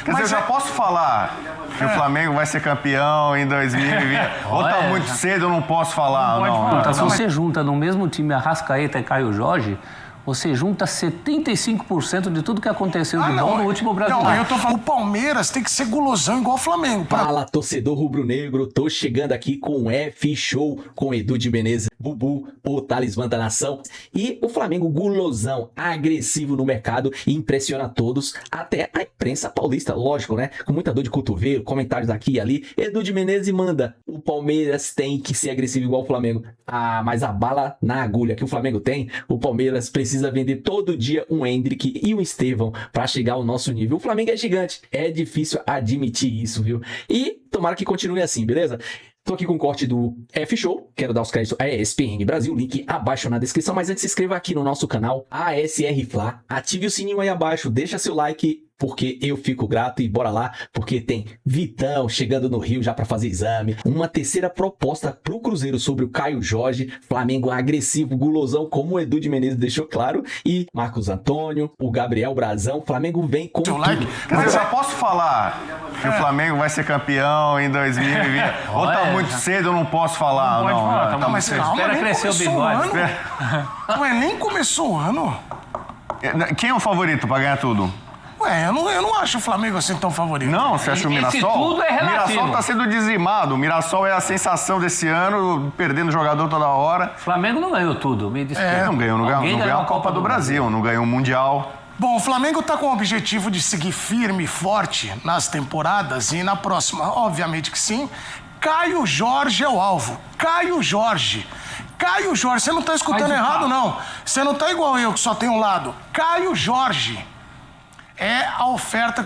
Quer dizer, eu já posso falar que o Flamengo vai ser campeão em 2020. Ou tá muito cedo, eu não posso falar. Não. Se você junta no mesmo time Arrascaeta e Caio Jorge, você junta 75% de tudo que aconteceu de bom no último Brasileiro. Não, eu tô falando, o Palmeiras tem que ser gulosão igual o Flamengo. Fala, torcedor rubro-negro, tô chegando aqui com o F-Show, com Edu de Menezes, Bubu, o talismã da nação, e o Flamengo gulosão, agressivo no mercado, e impressiona todos, até a imprensa paulista, lógico, né? Com muita dor de cotovelo, comentários aqui e ali. Edu de Menezes manda, o Palmeiras tem que ser agressivo igual o Flamengo. Ah, mas a bala na agulha que o Flamengo tem, o Palmeiras precisa vender todo dia um Endrick e um Estevão para chegar ao nosso nível. O Flamengo é gigante, é difícil admitir isso, viu? E tomara que continue assim, beleza? Tô aqui com o corte do F-Show, quero dar os créditos à ESPN Brasil, link abaixo na descrição, mas antes se inscreva aqui no nosso canal ASR Fla, ative o sininho aí abaixo, deixa seu like, porque eu fico grato, e bora lá, porque tem Vitão chegando no Rio já para fazer exame, uma terceira proposta pro Cruzeiro sobre o Caio Jorge, Flamengo agressivo, gulosão, como o Edu de Menezes deixou claro, e Marcos Antônio, o Gabriel Brazão, Flamengo vem com tudo. Quer dizer, eu já posso falar que o Flamengo vai ser campeão em 2020. Ou tá muito cedo, eu não posso falar. Não, mas calma, espera nem crescer o começou bigode. Ué, nem começou o ano. Quem é o favorito pra ganhar tudo? Ué, eu não acho o Flamengo assim tão favorito. Não, você acha o Mirassol? Esse tudo é relativo. O Mirassol tá sendo dizimado. O Mirassol é a sensação desse ano, perdendo jogador toda hora. Flamengo não ganhou tudo, me desculpa. Não ganhou a Copa do Brasil, não ganhou o Mundial. Bom, o Flamengo tá com o objetivo de seguir firme e forte nas temporadas, e na próxima, obviamente que sim. Caio Jorge é o alvo. Caio Jorge, você não tá escutando errado, não. Você não tá igual eu, que só tem um lado. Caio Jorge é a oferta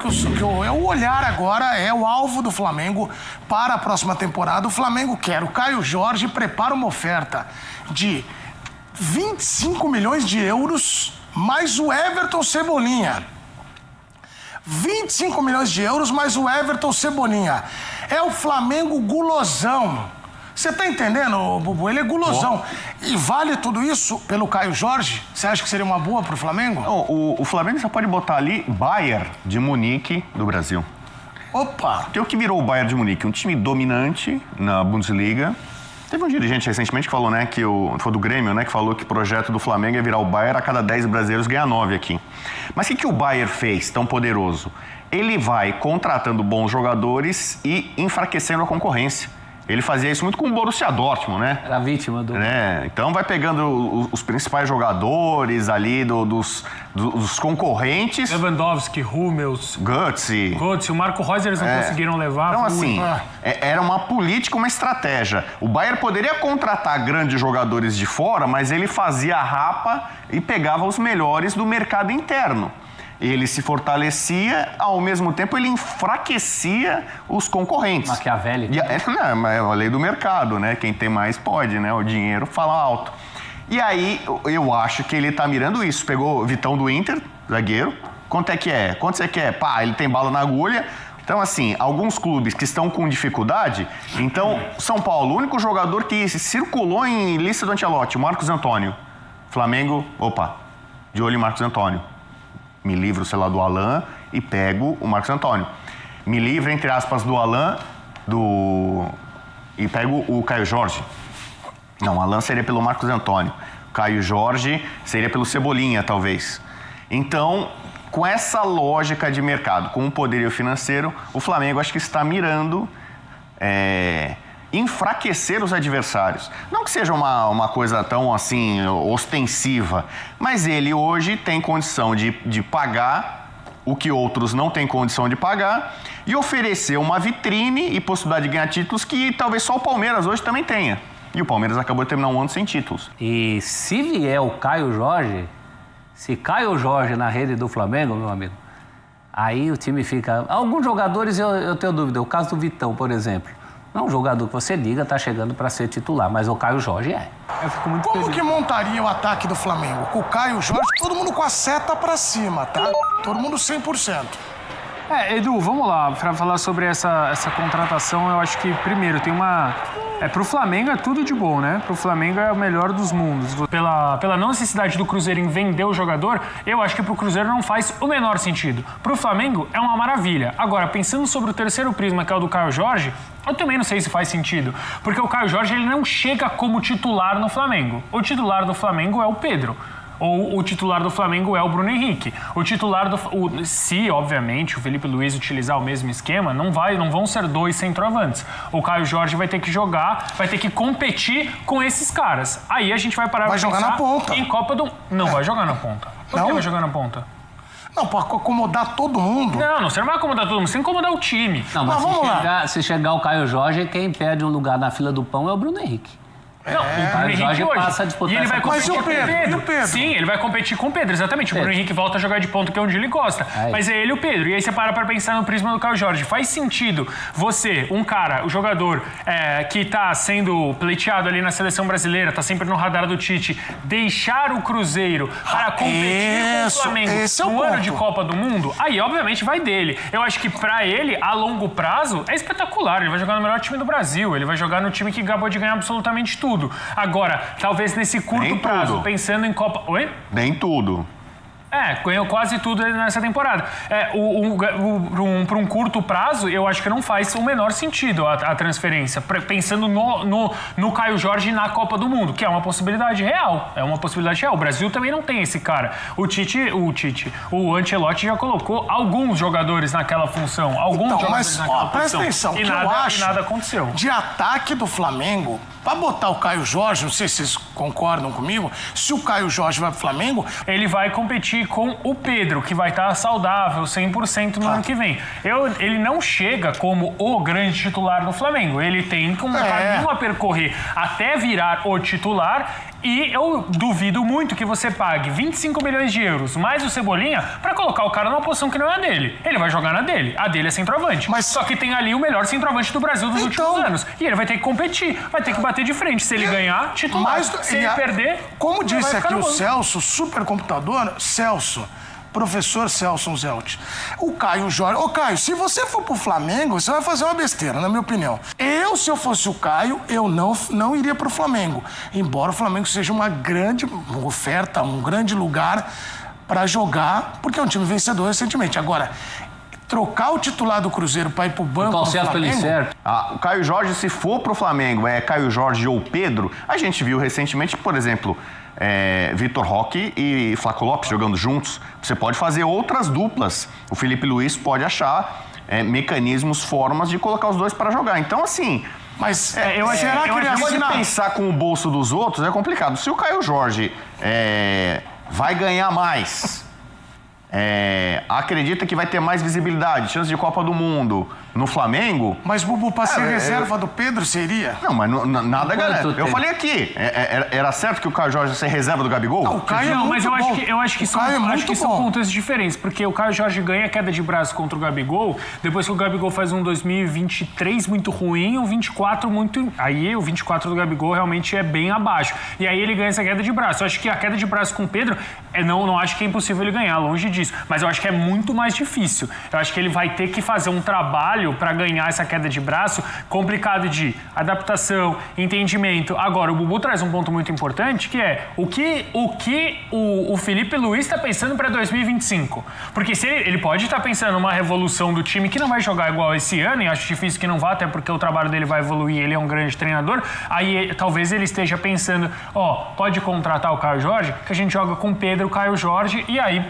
é o olhar agora, é o alvo do Flamengo para a próxima temporada. O Flamengo quer o Caio Jorge, prepara uma oferta de 25 milhões de euros mais o Everton Cebolinha. 25 milhões de euros mais o Everton Cebolinha. É o Flamengo gulosão. Você tá entendendo, Bubu? Ele é gulosão. E vale tudo isso pelo Caio Jorge? Você acha que seria uma boa pro Flamengo? Não, o Flamengo já pode botar ali Bayern de Munique do Brasil. Opa! Porque o que virou o Bayern de Munique? Um time dominante na Bundesliga. Teve um dirigente recentemente que falou, né, foi do Grêmio, né, que falou que o projeto do Flamengo é virar o Bayern, a cada 10 brasileiros ganhar 9 aqui. Mas o que o Bayern fez tão poderoso? Ele vai contratando bons jogadores e enfraquecendo a concorrência. Ele fazia isso muito com o Borussia Dortmund, né? Era vítima do... Então vai pegando os principais jogadores ali dos concorrentes. Lewandowski, Hummels, Götze, o Marco Reus eles não conseguiram levar. Então, assim, era uma política, uma estratégia. O Bayern poderia contratar grandes jogadores de fora, mas ele fazia a rapa e pegava os melhores do mercado interno. Ele se fortalecia, ao mesmo tempo ele enfraquecia os concorrentes. Maquiavélico. É a lei do mercado, né? Quem tem mais pode, né? O dinheiro fala alto. E aí, eu acho que ele tá mirando isso. Pegou o Vitão do Inter, zagueiro. Quanto é que é? Quanto você quer? Pá, ele tem bala na agulha. Então, assim, alguns clubes que estão com dificuldade... Então, São Paulo, o único jogador que circulou em lista do Ancelotti, o Marcos Antônio. Flamengo, de olho em Marcos Antônio. Me livro, sei lá, do Alan e pego o Marcos Antônio. Me livro, entre aspas, do Alan e pego o Caio Jorge. Não, o Alan seria pelo Marcos Antônio. O Caio Jorge seria pelo Cebolinha, talvez. Então, com essa lógica de mercado, com o poderio financeiro, o Flamengo acho que está mirando enfraquecer os adversários. Não que seja uma coisa tão assim ostensiva, mas ele hoje tem condição de pagar o que outros não têm condição de pagar e oferecer uma vitrine e possibilidade de ganhar títulos que talvez só o Palmeiras hoje também tenha. E o Palmeiras acabou de terminar um ano sem títulos. E se vier o Caio Jorge, se Caio Jorge na rede do Flamengo, meu amigo, aí o time fica... Alguns jogadores eu tenho dúvida. O caso do Vitão, por exemplo. Não é um jogador que você liga, tá chegando para ser titular, mas o Caio Jorge é. Eu fico muito Como feliz. que montaria o ataque do Flamengo? Com o Caio Jorge, todo mundo com a seta pra cima, tá? Todo mundo 100%. Edu, vamos lá, para falar sobre essa contratação, eu acho que, primeiro, tem uma... Pro Flamengo é tudo de bom, né? Pro Flamengo é o melhor dos mundos. Pela não necessidade do Cruzeiro em vender o jogador, eu acho que pro Cruzeiro não faz o menor sentido. Pro Flamengo é uma maravilha. Agora, pensando sobre o terceiro prisma, que é o do Caio Jorge, eu também não sei se faz sentido. Porque o Caio Jorge, ele não chega como titular no Flamengo. O titular do Flamengo é o Pedro. Ou o titular do Flamengo é o Bruno Henrique. O titular se, obviamente, o Felipe Luiz utilizar o mesmo esquema, não vão ser 2 centroavantes. O Caio Jorge vai ter que jogar, vai ter que competir com esses caras. Aí a gente vai parar vai pra jogar na ponta. Em Copa do... Não vai jogar na ponta. Por que vai jogar na ponta? Não, pra acomodar todo mundo. Não, você não vai acomodar todo mundo, você tem que acomodar o time. Não, mas vamos lá. se chegar o Caio Jorge, quem perde um lugar na fila do pão é o Bruno Henrique. Não, o Bruno Caio Henrique Jorge hoje. passa a disputar E ele vai essa competir competição. com o Mas e o Pedro? Sim, ele vai competir com o Pedro, exatamente. O Bruno Henrique volta a jogar de ponta, que é onde ele gosta. Aí. Mas é ele e o Pedro. E aí você para pra pensar no prisma do Caio Jorge. Faz sentido você, um cara, o jogador que tá sendo pleiteado ali na seleção brasileira, tá sempre no radar do Tite, deixar o Cruzeiro para competir com o Flamengo esse é o no ano ponto. de Copa do Mundo, aí obviamente vai dele. Eu acho que pra ele, a longo prazo, é espetacular. Ele vai jogar no melhor time do Brasil. Ele vai jogar no time que acabou de ganhar absolutamente tudo. Agora, talvez nesse curto Nem prazo, tudo. pensando em Copa... Oi? Nem tudo. Ganhou quase tudo nessa temporada. Para um curto prazo, eu acho que não faz o menor sentido a transferência. Pensando no Caio Jorge na Copa do Mundo, que é uma possibilidade real. É uma possibilidade real. O Brasil também não tem esse cara. O Ancelotti já colocou alguns jogadores naquela função. Mas, presta atenção, e que nada, eu acho e nada aconteceu. de ataque do Flamengo, pra botar o Caio Jorge, não sei se vocês concordam comigo, se o Caio Jorge vai pro Flamengo, Ele vai competir com o Pedro, que vai estar saudável 100% no ano que vem. Ele não chega como o grande titular do Flamengo. Ele tem um caminho a percorrer até virar o titular. E eu duvido muito que você pague 25 milhões de euros mais o Cebolinha pra colocar o cara numa posição que não é a dele. Ele vai jogar na dele. A dele é centroavante. Mas- Só que tem ali o melhor centroavante do Brasil dos últimos anos. E ele vai ter que competir. Vai ter que bater de frente. Se ele ganhar, titular. Se ele perder... como vai disse ficar aqui no o banco. Celso, supercomputador, professor Celso Zelt, o Caio Jorge... Ô, Caio, se você for pro Flamengo, você vai fazer uma besteira, na minha opinião. Se eu fosse o Caio, eu não iria pro Flamengo. Embora o Flamengo seja uma grande oferta, um grande lugar pra jogar, porque é um time vencedor recentemente. Agora, trocar o titular do Cruzeiro pra ir pro banco do Torcer pelo Flamengo... certo. O Caio Jorge, se for pro Flamengo, é Caio Jorge ou Pedro, a gente viu recentemente, por exemplo, Vitor Roque e Flaco Lopes jogando juntos. Você pode fazer outras duplas. O Felipe Luiz pode achar mecanismos, formas de colocar os dois para jogar. Então, assim... Mas será que ele Pode assina... pensar com o bolso dos outros é complicado. Se o Caio Jorge vai ganhar mais, acredita que vai ter mais visibilidade, chance de Copa do Mundo no Flamengo... Mas, Bubu, pra ser reserva do Pedro, seria? Não, mas nada garante. Eu tempo? falei aqui, era certo que o Caio Jorge ia ser reserva do Gabigol? Não, o Caio Não, é mas muito bom. eu acho que O Caio é muito são bom. pontos diferentes, porque o Caio Jorge ganha queda de braço contra o Gabigol, depois que o Gabigol faz um 2023 muito ruim, um 24 muito... Aí o 24 do Gabigol realmente é bem abaixo. E aí ele ganha essa queda de braço. Eu acho que a queda de braço com o Pedro, não acho que é impossível ele ganhar, longe disso. Mas eu acho que é muito mais difícil. Eu acho que ele vai ter que fazer um trabalho para ganhar essa queda de braço complicado de adaptação, entendimento. Agora, o Bubu traz um ponto muito importante, que é o que o Felipe Luiz está pensando para 2025. Porque se ele pode estar pensando numa revolução do time que não vai jogar igual esse ano, e acho difícil que não vá, até porque o trabalho dele vai evoluir, ele é um grande treinador, aí talvez ele esteja pensando, pode contratar o Caio Jorge, que a gente joga com Pedro, Caio Jorge, e aí,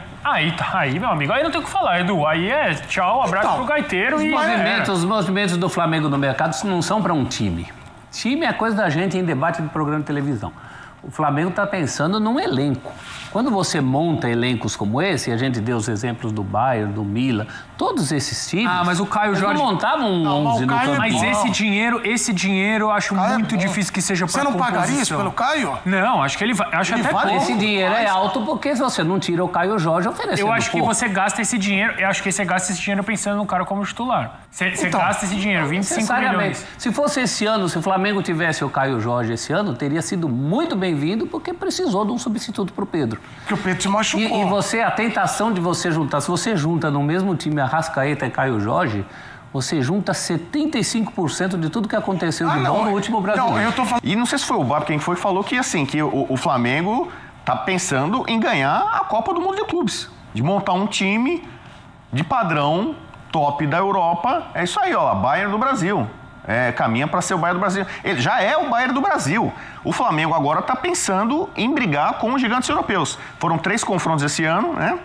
meu amigo, aí não tem o que falar, Edu, aí é tchau, abraço pro gaiteiro e... Os movimentos do Flamengo no mercado não são para um time. Time é coisa da gente em debate de programa de televisão. O Flamengo está pensando num elenco. Quando você monta elencos como esse, e a gente deu os exemplos do Bayern, do Milan, todos esses times... mas o Caio Jorge... não montavam um 11 no campo. Mas esse dinheiro eu acho muito difícil que seja para Você não pagaria isso pelo Caio? Não, acho que ele vai... Acho Ele até vale pouco. Esse dinheiro é alto porque se você não tira o Caio Jorge oferecendo Eu acho que pouco. você gasta esse dinheiro... Eu acho que você gasta esse dinheiro pensando no cara como titular. Você gasta esse dinheiro, 25 Necessariamente. milhões. Se fosse esse ano, se o Flamengo tivesse o Caio Jorge esse ano, teria sido muito bem tem vindo porque precisou de um substituto pro Pedro. Que o Pedro se machucou. E a tentação de você juntar, se você junta no mesmo time Arrascaeta e Caio Jorge, você junta 75% de tudo que aconteceu de bom no último Brasileiro. Não, eu tô falando... E não sei se foi o Bob quem foi que falou que, assim, que o Flamengo tá pensando em ganhar a Copa do Mundo de Clubes. De montar um time de padrão top da Europa. É isso aí, ó, Bayern do Brasil. Caminha para ser o Bayern do Brasil. Ele já é o Bayern do Brasil. O Flamengo agora tá pensando em brigar com os gigantes europeus. Foram 3 confrontos esse ano, né?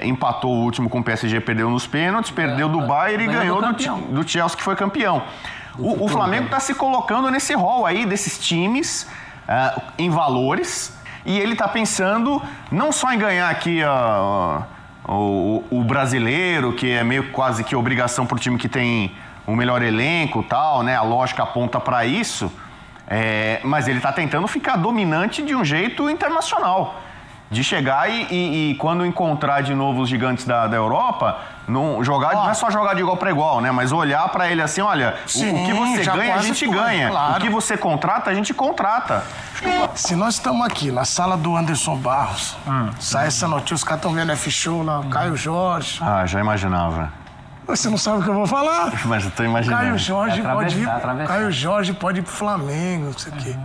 Empatou o último com o PSG, perdeu nos pênaltis, perdeu do Bayern e ganhou do Chelsea, que foi campeão. O Flamengo está se colocando nesse rol aí desses times em valores, e ele está pensando não só em ganhar aqui o brasileiro, que é meio quase que obrigação para o time que tem o melhor elenco e tal, né? A lógica aponta para isso, mas ele está tentando ficar dominante de um jeito internacional. De chegar e quando encontrar de novo os gigantes da Europa, não é só jogar de igual para igual, né? Mas olhar para ele assim, olha, o que você ganha, a gente ganha. Claro. O que você contrata, a gente contrata. Se nós estamos aqui na sala do Anderson Barros, sai essa notícia, os caras estão vendo F-Show lá, Caio Jorge. Ah, já imaginava. Você não sabe o que eu vou falar? Mas eu tô imaginando. Caio Jorge Caio Jorge pode ir pro Flamengo, não sei o quê.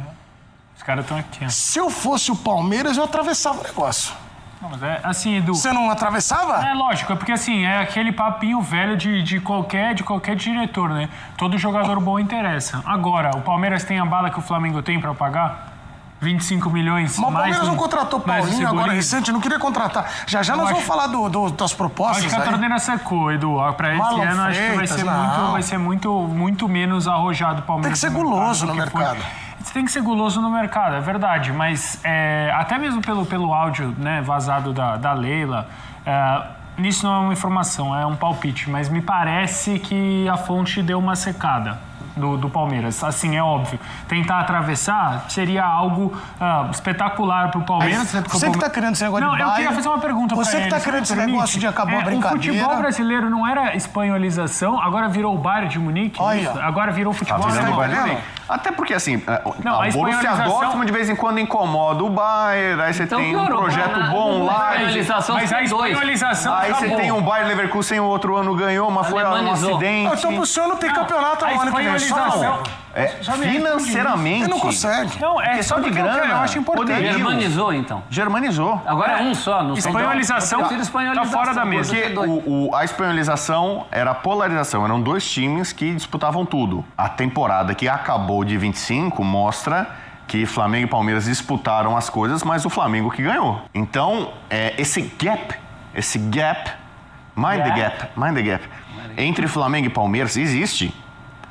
Os caras estão aqui. Ó. Se eu fosse o Palmeiras, eu atravessava o negócio. Não, mas assim, Edu... Você não atravessava? É lógico, é porque assim, é aquele papinho velho de qualquer diretor, né? Todo jogador bom interessa. Agora, o Palmeiras tem a bala que o Flamengo tem pra pagar? 25 milhões. Mas o Palmeiras não contratou Paulinho agora recente, não queria contratar. Já nós vamos falar das propostas. Acho que a torneira secou, Edu. Pra esse ano acho que vai ser muito menos arrojado o Palmeiras. Tem que ser guloso no mercado. Você tem que ser guloso no mercado, é verdade. Mas até mesmo pelo áudio, né, vazado da Leila, nisso não é uma informação, é um palpite. Mas me parece que a fonte deu uma secada do Palmeiras. Assim, é óbvio. Tentar atravessar seria algo espetacular pro Palmeiras. Você que tá querendo esse negócio de Bayern... Eu queria fazer uma pergunta pra ele. Você que tá querendo esse negócio de acabar a brincadeira... O futebol brasileiro não era espanholização, agora virou o Bayern de Munique? Olha. Agora virou futebol alemão. Até porque, assim, a Borussia Dortmund de vez em quando incomoda o Bayern, aí você tem um projeto bom lá... Mas a espanholização aí acabou. você tem um Bayern Leverkusen, o outro ano ganhou, mas foi um acidente. Então pro senhor não tem campeonato no ano que vem. Financeiramente... Ele não consegue. Não, é questão de grana. Eu acho importante. Germanizou, então. Germanizou. Agora é um só. Não espanholização tá fora da mesa. Porque a espanholização era a polarização. Eram 2 times que disputavam tudo. A temporada que acabou de 25 mostra que Flamengo e Palmeiras disputaram as coisas, mas o Flamengo que ganhou. Então, esse gap, mind the gap, entre Flamengo e Palmeiras existe.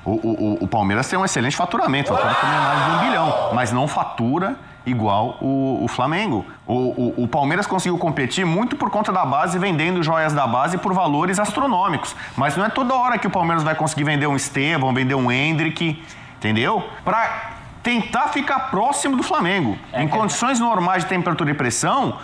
O Palmeiras tem um excelente faturamento, fatura também mais de 1 bilhão, mas não fatura igual o Flamengo. O Palmeiras conseguiu competir muito por conta da base, vendendo joias da base por valores astronômicos. Mas não é toda hora que o Palmeiras vai conseguir vender um Estevão, vender um Hendrick, entendeu? Para tentar ficar próximo do Flamengo. Em condições normais de temperatura e pressão,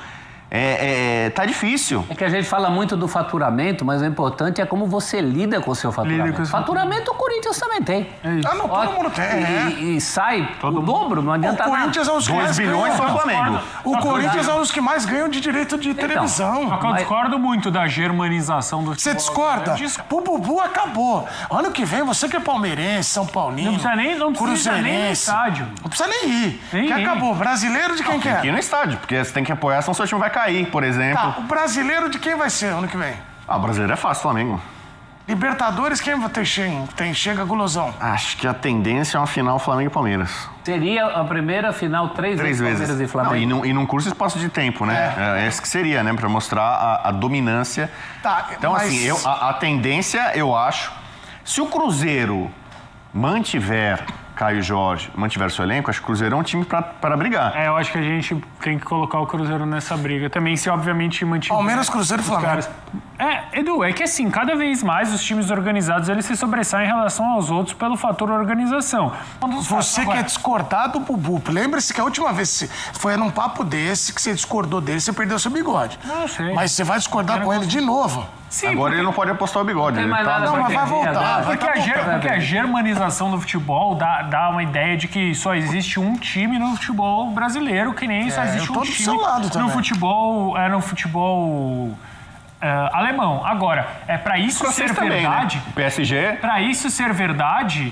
tá difícil. É que a gente fala muito do faturamento, mas o importante é como você lida com o seu faturamento. Faturamento o Corinthians também tem. Não, todo mundo tem. E sai o dobro, não adianta nada. O Corinthians é os que 2 bilhões só o Flamengo. O Corinthians é os que mais ganham de direito de televisão. Eu discordo muito da germanização do Você discorda? O Bubu acabou. Ano que vem, você que é palmeirense, São Paulino, não precisa nem ir no estádio. Não precisa nem ir. Que acabou. Brasileiro de quem quer? Tem que ir no estádio, porque você tem que apoiar, senão seu time vai cair, por exemplo. Tá, o brasileiro de quem vai ser ano que vem? O brasileiro é fácil, Flamengo. Libertadores, quem chega gulosão? Acho que a tendência é uma final Flamengo e Palmeiras. Seria a primeira final 3 vezes Palmeiras e Flamengo. Não, e num curto espaço de tempo, né? É esse que seria, né? Pra mostrar a dominância. Tá, então, mas... assim, a tendência, eu acho, se o Cruzeiro mantiver Caio Jorge, mantiver seu elenco, acho que o Cruzeiro é um time para brigar. Eu acho que a gente tem que colocar o Cruzeiro nessa briga. Também, se obviamente mantiver... Palmeiras, Cruzeiro e Flamengo. Edu, é que assim, cada vez mais os times organizados, eles se sobressaem em relação aos outros pelo fator organização. Você quer discordar do Bubu. Lembre-se que a última vez que foi num papo desse, que você discordou dele, você perdeu seu bigode. Não sei. Mas você vai discordar com ele de novo. Sim, Agora ele não pode apostar o bigode. Tem Ele mais tá... nada Não, pra mas vai perder voltar, agora. vai Porque a germanização do futebol dá uma ideia de que só existe um time no futebol brasileiro, que nem só existe eu tô um do time seu lado no também. futebol alemão. Agora, para isso ser Vocês também, verdade, né? O PSG... para isso ser verdade,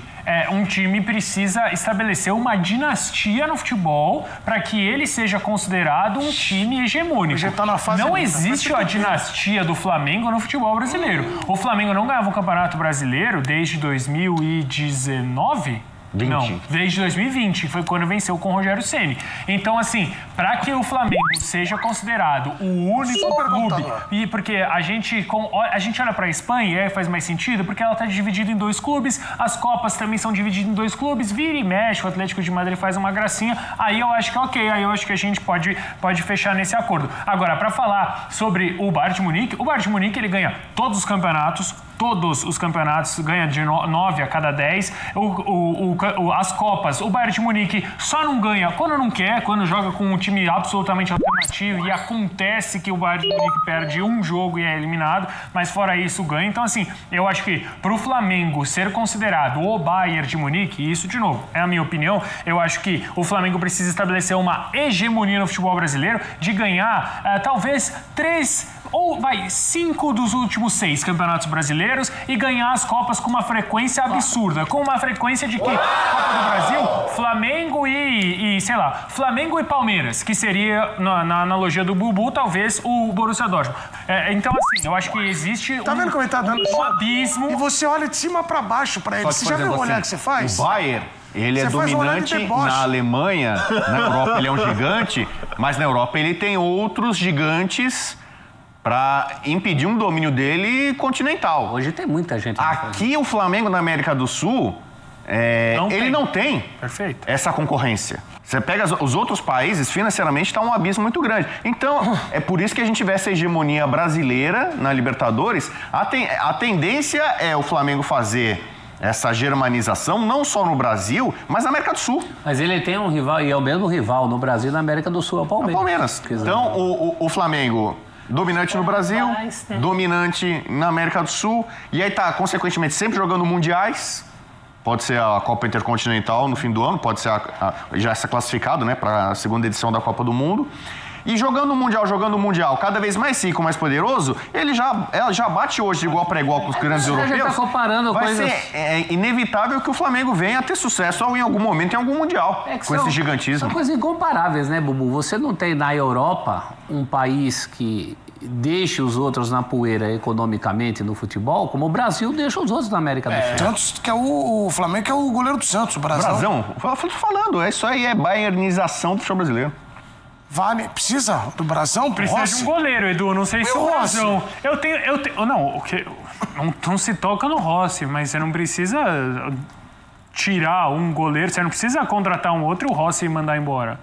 um time precisa estabelecer uma dinastia no futebol para que ele seja considerado um time hegemônico. Já tá na fase Não adulta, existe a dinastia do Flamengo no futebol brasileiro. O Flamengo não ganhava o Campeonato Brasileiro desde 2019? 20. Não, desde 2020, foi quando venceu com o Rogério Ceni. Então, assim, para que o Flamengo seja considerado o único clube, e porque a gente olha para a Espanha e aí faz mais sentido, porque ela está dividida em 2 clubes, as Copas também são divididas em 2 clubes, vira e mexe, o Atlético de Madrid faz uma gracinha, aí eu acho que é ok, aí eu acho que a gente pode fechar nesse acordo. Agora, para falar sobre o Bayern de Munique ele ganha todos os campeonatos, ganha de 9 a cada 10. As Copas, o Bayern de Munique só não ganha quando não quer, quando joga com um time absolutamente alternativo e acontece que o Bayern de Munique perde um jogo e é eliminado, mas fora isso ganha. Então, assim, eu acho que pro Flamengo ser considerado o Bayern de Munique, isso, de novo, é a minha opinião, eu acho que o Flamengo precisa estabelecer uma hegemonia no futebol brasileiro de ganhar talvez 5 dos últimos 6 campeonatos brasileiros e ganhar as Copas com uma frequência absurda. Com uma frequência de que Copa do Brasil, Flamengo Flamengo e Palmeiras, que seria, na analogia do Bubu, talvez o Borussia Dortmund. Então, assim, eu acho que existe Tá vendo como ele tá dando um abismo. E você olha de cima pra baixo pra ele. Só que, Você por já viu exemplo, o olhar assim, que você faz? O Bayern, ele é Você faz um olhar de dominante deboche. na Alemanha, na Europa ele é um gigante, mas na Europa ele tem outros gigantes para impedir um domínio dele continental. Hoje tem muita gente. Aqui o Flamengo na América do Sul, não tem Perfeito. essa concorrência. Você pega os outros países, financeiramente está um abismo muito grande. Então, é por isso que a gente vê essa hegemonia brasileira na Libertadores. A tendência é o Flamengo fazer essa germanização, não só no Brasil, mas na América do Sul. Mas ele tem um rival, e é o mesmo rival no Brasil e na América do Sul, é o Palmeiras. Palmeiras. Então, o Flamengo... dominante no Brasil, dominante na América do Sul, e aí tá, consequentemente, sempre jogando mundiais. Pode ser a Copa Intercontinental no fim do ano, pode ser já está classificado, né, para a segunda edição da Copa do Mundo. E jogando o Mundial, cada vez mais rico, mais poderoso, ela já bate hoje de igual para igual com os grandes europeus. Já está comparando Vai coisas... ser inevitável que o Flamengo venha a ter sucesso em algum momento em algum Mundial, com esse gigantismo. São coisas incomparáveis, né, Bubu? Você não tem na Europa um país que deixe os outros na poeira economicamente no futebol, como o Brasil deixa os outros na América do Sul. Santos, que é o Flamengo, que é o goleiro do Santos, o Brasão. Eu tô falando, isso aí é bayernização do futebol brasileiro. Vale, precisa do Brasão? Precisa de um goleiro, Edu. Não sei se o Brasão... Não se toca no Rossi, mas você não precisa tirar um goleiro, você não precisa contratar um outro e o Rossi mandar embora.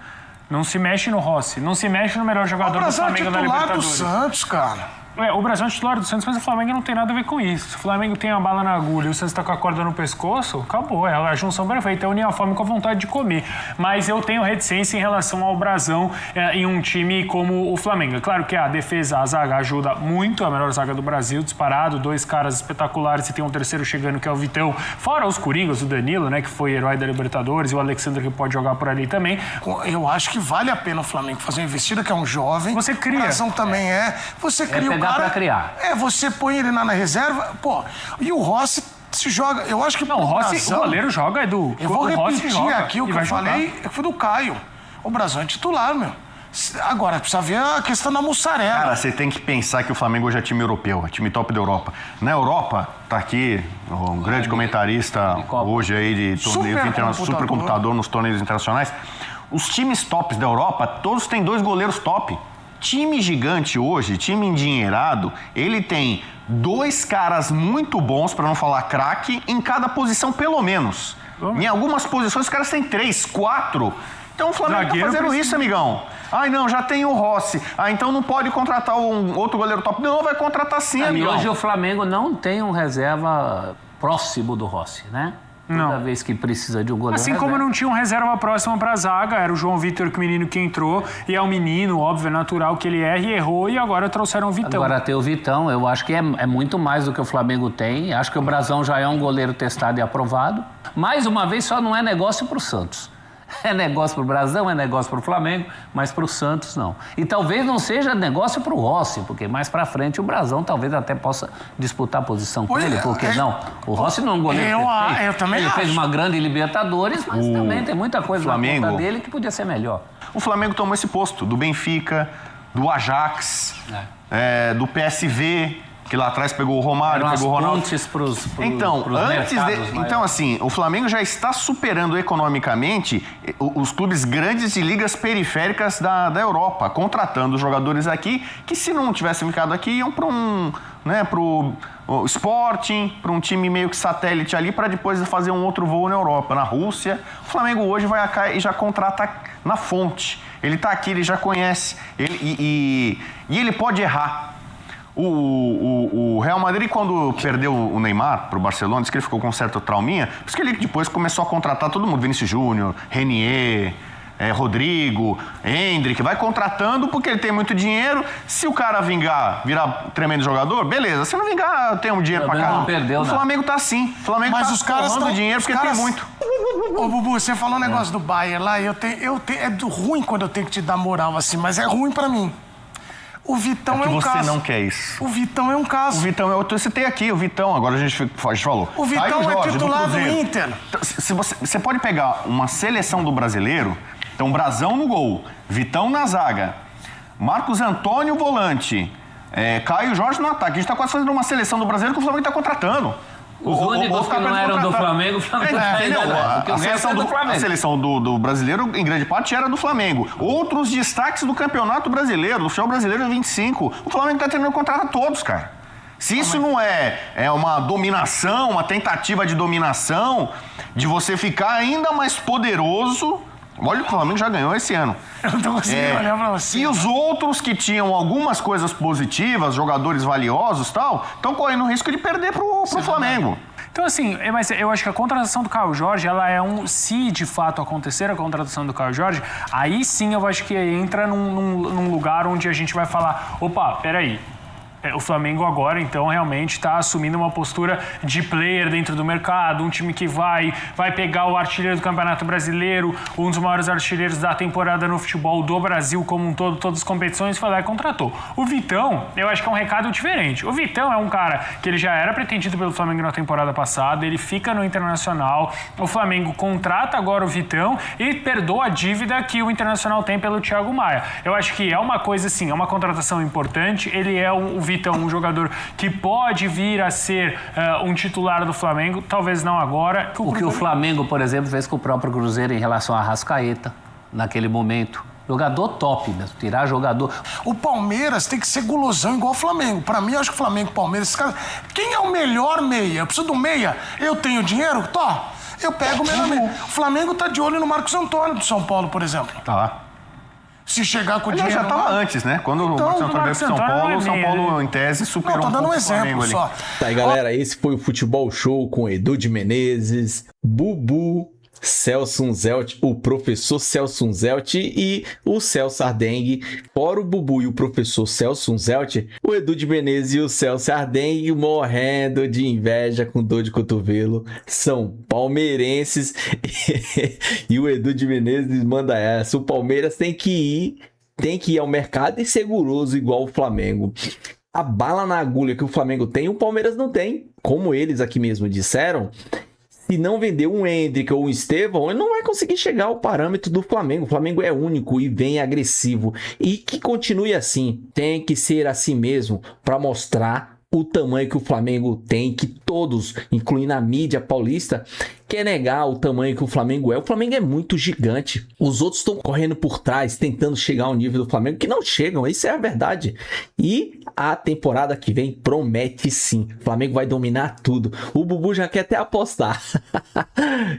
Não se mexe no Rossi, não se mexe no melhor jogador do Flamengo na Libertadores. O Brasão é titular do Santos, cara. O Brasil é titular do Santos, mas o Flamengo não tem nada a ver com isso. Se o Flamengo tem a bala na agulha e o Santos tá com a corda no pescoço, acabou. É a junção perfeita, é unir a fome com a vontade de comer. Mas eu tenho reticência em relação ao Brasão em um time como o Flamengo. É claro que a defesa, a zaga ajuda muito, a melhor zaga do Brasil, disparado, 2 caras espetaculares e tem um terceiro chegando que é o Vitão. Fora os Coringas, o Danilo, né, que foi herói da Libertadores, e o Alexandre que pode jogar por ali também. Eu acho que vale a pena o Flamengo fazer uma investida, que é um jovem. Você cria. O Brasão também é. Você cria o cara... pra criar. Você põe ele na reserva, pô. E o Rossi se joga... Eu acho que... Não, o Rossi, o goleiro joga, Edu. Eu vou repetir aqui o que eu falei, jogar. que foi do Caio. O Brasão é titular, meu. Agora, precisa ver a questão da mussarela. Cara, você tem que pensar que o Flamengo hoje é time europeu, é time top da Europa. Na Europa, tá aqui um grande comentarista hoje aí de torneios supercomputador nos torneios internacionais. Os times tops da Europa, todos têm 2 goleiros top. Time gigante hoje, time endinheirado, ele tem 2 caras muito bons, para não falar craque, em cada posição pelo menos. Em algumas posições os caras têm 3, 4. Então o Flamengo tá fazendo isso, amigão. Ai, não, já tem o Rossi. Então não pode contratar um outro goleiro top. Não, vai contratar sim, amigão. E hoje o Flamengo não tem um reserva próximo do Rossi, né? Toda vez que precisa de um goleiro Assim como não tinha um reserva próximo pra zaga, era o João Vitor, que o menino que entrou, e é um menino, óbvio, é natural que ele erre e errou, e agora trouxeram o Vitão. Agora tem o Vitão, eu acho que é muito mais do que o Flamengo tem. Acho que o Brazão já é um goleiro testado e aprovado. Mais uma vez, só não é negócio pro Santos. É negócio pro Brazão, é negócio pro Flamengo, mas pro Santos não. E talvez não seja negócio pro Rossi, porque mais pra frente o Brazão talvez até possa disputar a posição com ele, por que não? O Rossi não é um goleiro perfeito. Eu também Ele acho. fez uma grande Libertadores, mas também tem muita coisa Flamengo, na conta dele que podia ser melhor. O Flamengo tomou esse posto do Benfica, do Ajax, do PSV, que lá atrás pegou o Romário, Eram pegou o as Ronaldo. pontes pros Então, mercados maiores. então, assim, o Flamengo já está superando economicamente os clubes grandes de ligas periféricas da Europa, contratando jogadores aqui que, se não tivessem ficado aqui, iam para pro Sporting, para um time meio que satélite ali, para depois fazer um outro voo na Europa, na Rússia. O Flamengo hoje vai cá e já contrata na fonte. Ele está aqui, ele já conhece, e ele pode errar. O Real Madrid, quando perdeu o Neymar pro Barcelona, disse que ele ficou com um certo trauminha, por isso que ele depois começou a contratar todo mundo, Vinícius Júnior, Renier, Rodrigo, Endrick, vai contratando porque ele tem muito dinheiro. Se o cara virar tremendo jogador, beleza. Se não vingar, tem um dinheiro pra Flamengo cá. não perdeu, o Flamengo tá assim. O Flamengo Mas tá os caras torrando tão- dinheiro os porque caras- tem muito. Ô, Bubu, você falou um negócio do Bayern lá, ruim quando eu tenho que te dar moral assim, mas é ruim pra mim. O Vitão é um Você caso. não quer isso. O Vitão é um caso. O Vitão é outro. Eu citei aqui, o Vitão, agora a gente falou. O Vitão Caio é Jorge, titular do Cruzeiro. Inter. Então, se você pode pegar uma seleção do brasileiro, então Brazão no gol, Vitão na zaga, Marcos Antônio volante, Caio Jorge no ataque. A gente tá quase fazendo uma seleção do brasileiro que o Flamengo tá contratando. Os únicos que não eram do Flamengo, o Flamengo tá entendeu? ainda, porque o A resto seleção, é do Flamengo. a seleção do brasileiro, em grande parte, era do Flamengo. Outros destaques do campeonato brasileiro, do futebol brasileiro é 25. O Flamengo tá tentando contratar todos, cara. Se isso não é uma dominação, uma tentativa de dominação, de você ficar ainda mais poderoso. Olha, o Flamengo já ganhou esse ano. Eu não tô conseguindo olhar pra você. E os outros que tinham algumas coisas positivas, jogadores valiosos e tal, estão correndo o risco de perder pro Flamengo. Então, assim, mas eu acho que a contratação do Caio Jorge, ela é se de fato acontecer a contratação do Caio Jorge, aí sim eu acho que entra num lugar onde a gente vai falar, opa, peraí. O Flamengo agora, então, realmente está assumindo uma postura de player dentro do mercado, um time que vai pegar o artilheiro do Campeonato Brasileiro, um dos maiores artilheiros da temporada no futebol do Brasil como um todo, todas as competições, e foi lá e contratou. O Vitão, eu acho que é um recado diferente. O Vitão é um cara que ele já era pretendido pelo Flamengo na temporada passada, ele fica no Internacional, o Flamengo contrata agora o Vitão e perdoa a dívida que o Internacional tem pelo Thiago Maia. Eu acho que é uma coisa assim, é uma contratação importante, ele é o Vitão, um jogador que pode vir a ser um titular do Flamengo, talvez não agora. O que o Flamengo, por exemplo, fez com o próprio Cruzeiro em relação a Arrascaeta, naquele momento. Jogador top mesmo, tirar jogador. O Palmeiras tem que ser gulosão igual o Flamengo. Pra mim, eu acho que o Flamengo e o Palmeiras, esses caras... Quem é o melhor meia? Eu preciso do meia? Eu tenho dinheiro? Eu pego o melhor meia. O Flamengo tá de olho no Marcos Antônio do São Paulo, por exemplo. Tá lá. Se chegar com o Aliás, dinheiro já estava lá... antes, né? Quando o Então, Marcos Antônio veio pro São Paulo, o São Paulo, em tese, superou Não, tô dando um pouco o Flamengo exemplo ali. só. Tá aí, galera, esse foi o Futebol Show com Edu de Menezes, Bubu, Celso Unzelt, o professor Celso Unzelt e o Celso Ardengue. Fora o Bubu e o professor Celso Unzelt, o Edu de Menezes e o Celso Ardengue morrendo de inveja, com dor de cotovelo, são palmeirenses. E o Edu de Menezes manda essa: o Palmeiras tem que ir ao mercado e ser guloso igual o Flamengo. A bala na agulha que o Flamengo tem, o Palmeiras não tem. Como eles aqui mesmo disseram, se não vender um Endrick ou um Estevão, ele não vai conseguir chegar ao parâmetro do Flamengo. O Flamengo é único e vem agressivo. E que continue assim. Tem que ser assim mesmo para mostrar o tamanho que o Flamengo tem, que todos, incluindo a mídia paulista, quer negar o tamanho que o Flamengo é. O Flamengo é muito gigante. Os outros estão correndo por trás, tentando chegar ao nível do Flamengo, que não chegam. Isso é a verdade. E a temporada que vem promete sim. O Flamengo vai dominar tudo. O Bubu já quer até apostar.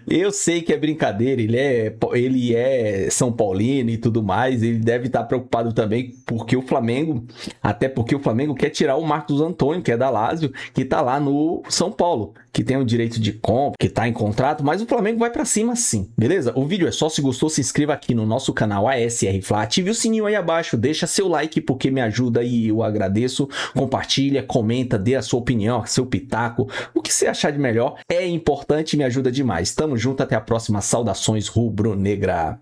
Eu sei que é brincadeira. Ele é São Paulino e tudo mais. Ele deve estar preocupado também porque o Flamengo, até porque o Flamengo quer tirar o Marcos Antônio, que é da Lazio, que está lá no São Paulo, que tem o direito de compra, que está em contrato contrato, mas o Flamengo vai pra cima sim, beleza? O vídeo é só, se gostou, se inscreva aqui no nosso canal ASR Fla, ative o sininho aí abaixo, deixa seu like porque me ajuda e eu agradeço, compartilha, comenta, dê a sua opinião, seu pitaco, o que você achar de melhor é importante e me ajuda demais. Tamo junto, até a próxima, saudações rubro-negra.